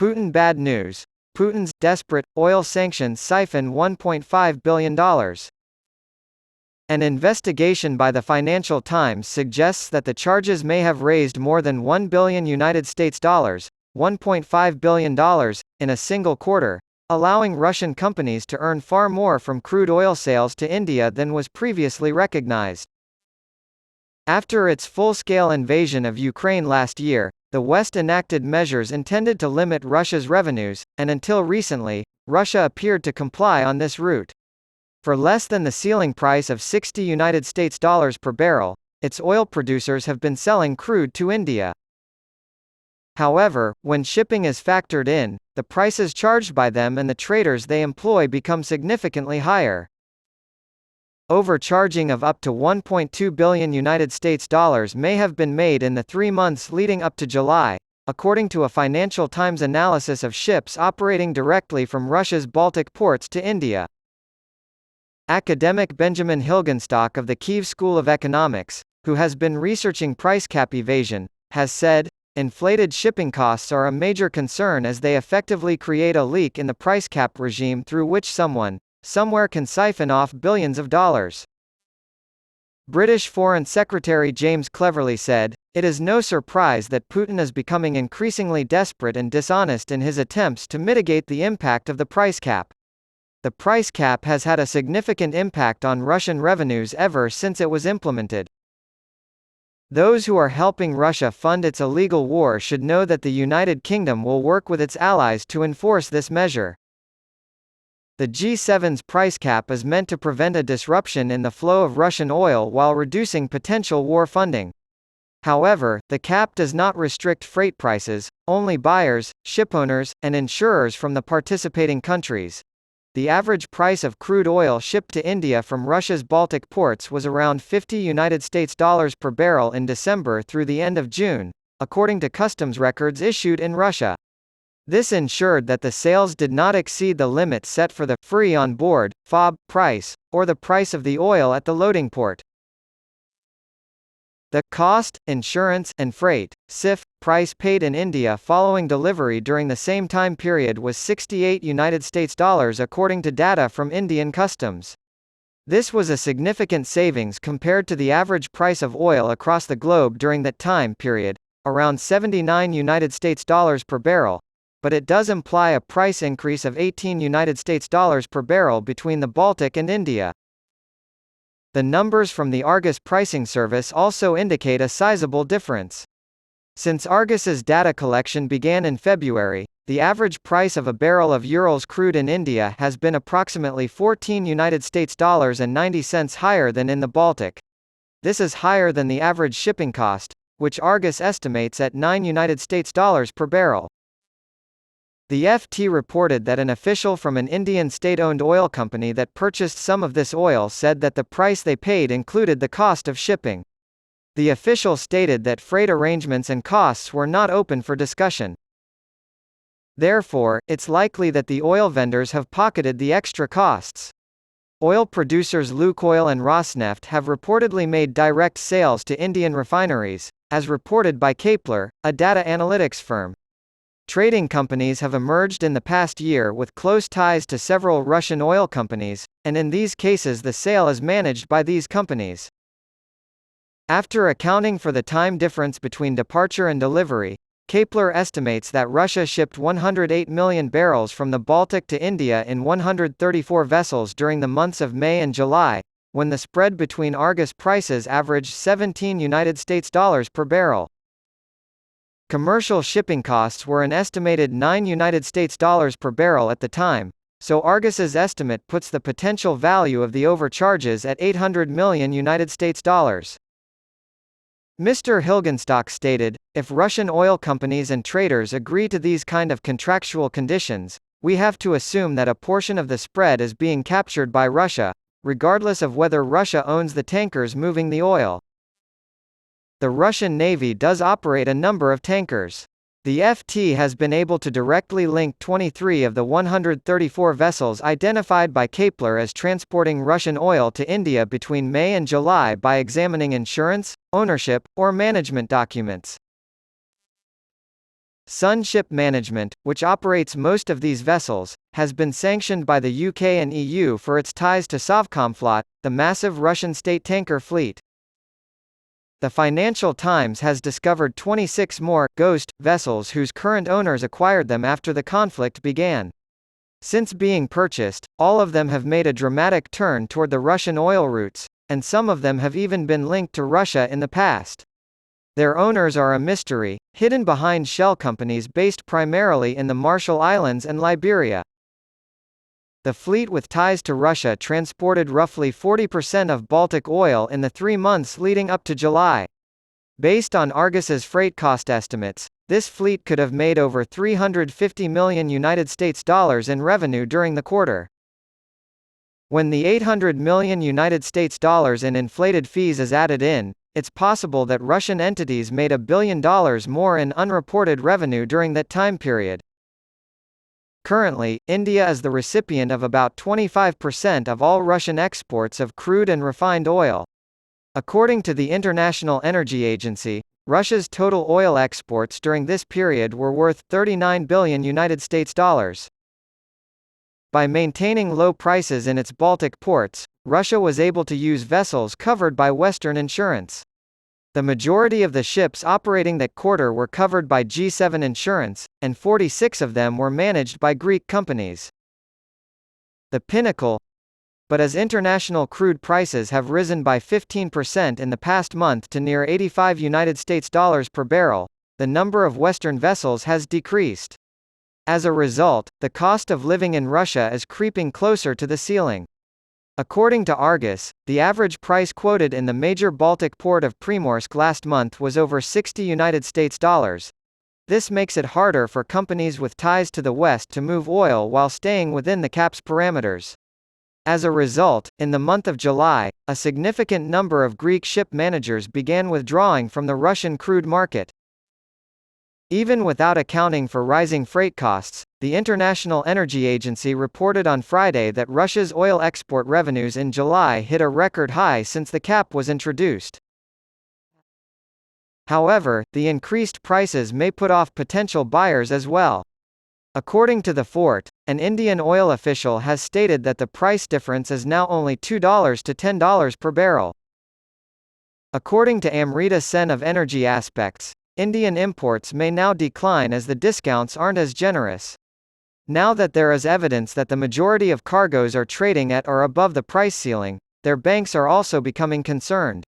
Putin Bad News Putin's desperate oil sanctions siphon $1.5 billion. An investigation by the Financial Times suggests that the charges may have raised more than $1 billion $1.5 billion, in a single quarter, allowing Russian companies to earn far more from crude oil sales to India than was previously recognized. After its full-scale invasion of Ukraine last year, the West enacted measures intended to limit Russia's revenues, and until recently, Russia appeared to comply on this route. For less than the ceiling price of $60 per barrel, its oil producers have been selling crude to India. However, when shipping is factored in, the prices charged by them and the traders they employ become significantly higher. Overcharging of up to $1.2 billion may have been made in the 3 months leading up to July, according to a Financial Times analysis of ships operating directly from Russia's Baltic ports to India. Academic Benjamin Hilgenstock of the Kyiv School of Economics, who has been researching price cap evasion, has said, inflated shipping costs are a major concern as they effectively create a leak in the price cap regime through which someone, somewhere can siphon off billions of dollars. British Foreign Secretary James Cleverly said, "It is no surprise that Putin is becoming increasingly desperate and dishonest in his attempts to mitigate the impact of the price cap. The price cap has had a significant impact on Russian revenues ever since it was implemented. Those who are helping Russia fund its illegal war should know that the United Kingdom will work with its allies to enforce this measure." The G7's price cap is meant to prevent a disruption in the flow of Russian oil while reducing potential war funding. However, the cap does not restrict freight prices, only buyers, shipowners, and insurers from the participating countries. The average price of crude oil shipped to India from Russia's Baltic ports was around $50 per barrel in December through the end of June, according to customs records issued in Russia. This ensured that the sales did not exceed the limit set for the free on board (FOB) price, or the price of the oil at the loading port. The cost, insurance, and freight (SIF) price paid in India following delivery during the same time period was $68 according to data from Indian Customs. This was a significant savings compared to the average price of oil across the globe during that time period, around $79 per barrel, but it does imply a price increase of $18 per barrel between the Baltic and India. The numbers from the Argus pricing service also indicate a sizable difference. Since Argus's data collection began in February, the average price of a barrel of Urals crude in India has been approximately $14.90 higher than in the Baltic. This is higher than the average shipping cost, which Argus estimates at $9 per barrel. The FT reported that an official from an Indian state-owned oil company that purchased some of this oil said that the price they paid included the cost of shipping. The official stated that freight arrangements and costs were not open for discussion. Therefore, it's likely that the oil vendors have pocketed the extra costs. Oil producers Lukoil and Rosneft have reportedly made direct sales to Indian refineries, as reported by Kepler, a data analytics firm. Trading companies have emerged in the past year with close ties to several Russian oil companies, and in these cases the sale is managed by these companies. After accounting for the time difference between departure and delivery, Kepler estimates that Russia shipped 108 million barrels from the Baltic to India in 134 vessels during the months of May and July, when the spread between Argus prices averaged $17 per barrel. Commercial shipping costs were an estimated $9 per barrel at the time, so Argus's estimate puts the potential value of the overcharges at $800 million. Mr. Hilgenstock stated, "If Russian oil companies and traders agree to these kind of contractual conditions, we have to assume that a portion of the spread is being captured by Russia, regardless of whether Russia owns the tankers moving the oil." The Russian Navy does operate a number of tankers. The FT has been able to directly link 23 of the 134 vessels identified by Kepler as transporting Russian oil to India between May and July by examining insurance, ownership, or management documents. Sun Ship Management, which operates most of these vessels, has been sanctioned by the UK and EU for its ties to Sovcomflot, the massive Russian state tanker fleet. The Financial Times has discovered 26 more ghost vessels whose current owners acquired them after the conflict began. Since being purchased, all of them have made a dramatic turn toward the Russian oil routes, and some of them have even been linked to Russia in the past. Their owners are a mystery, hidden behind shell companies based primarily in the Marshall Islands and Liberia. The fleet with ties to Russia transported roughly 40% of Baltic oil in the 3 months leading up to July. Based on Argus's freight cost estimates, this fleet could have made over $350 million in revenue during the quarter. When the $800 million in inflated fees is added in, it's possible that Russian entities made $1 billion more in unreported revenue during that time period. Currently, India is the recipient of about 25% of all Russian exports of crude and refined oil. According to the International Energy Agency, Russia's total oil exports during this period were worth $39 billion. By maintaining low prices in its Baltic ports, Russia was able to use vessels covered by Western insurance. The majority of the ships operating that quarter were covered by G7 insurance, and 46 of them were managed by Greek companies. The Pinnacle. But as international crude prices have risen by 15% in the past month to near $85 per barrel, the number of Western vessels has decreased. As a result, the cost of living in Russia is creeping closer to the ceiling. According to Argus, the average price quoted in the major Baltic port of Primorsk last month was over $60. This makes it harder for companies with ties to the West to move oil while staying within the cap's parameters. As a result, in the month of July, a significant number of Greek ship managers began withdrawing from the Russian crude market. Even without accounting for rising freight costs, the International Energy Agency reported on Friday that Russia's oil export revenues in July hit a record high since the cap was introduced. However, the increased prices may put off potential buyers as well. According to the Fort, an Indian oil official has stated that the price difference is now only $2 to $10 per barrel. According to Amrita Sen of Energy Aspects, Indian imports may now decline as the discounts aren't as generous. Now that there is evidence that the majority of cargoes are trading at or above the price ceiling, their banks are also becoming concerned.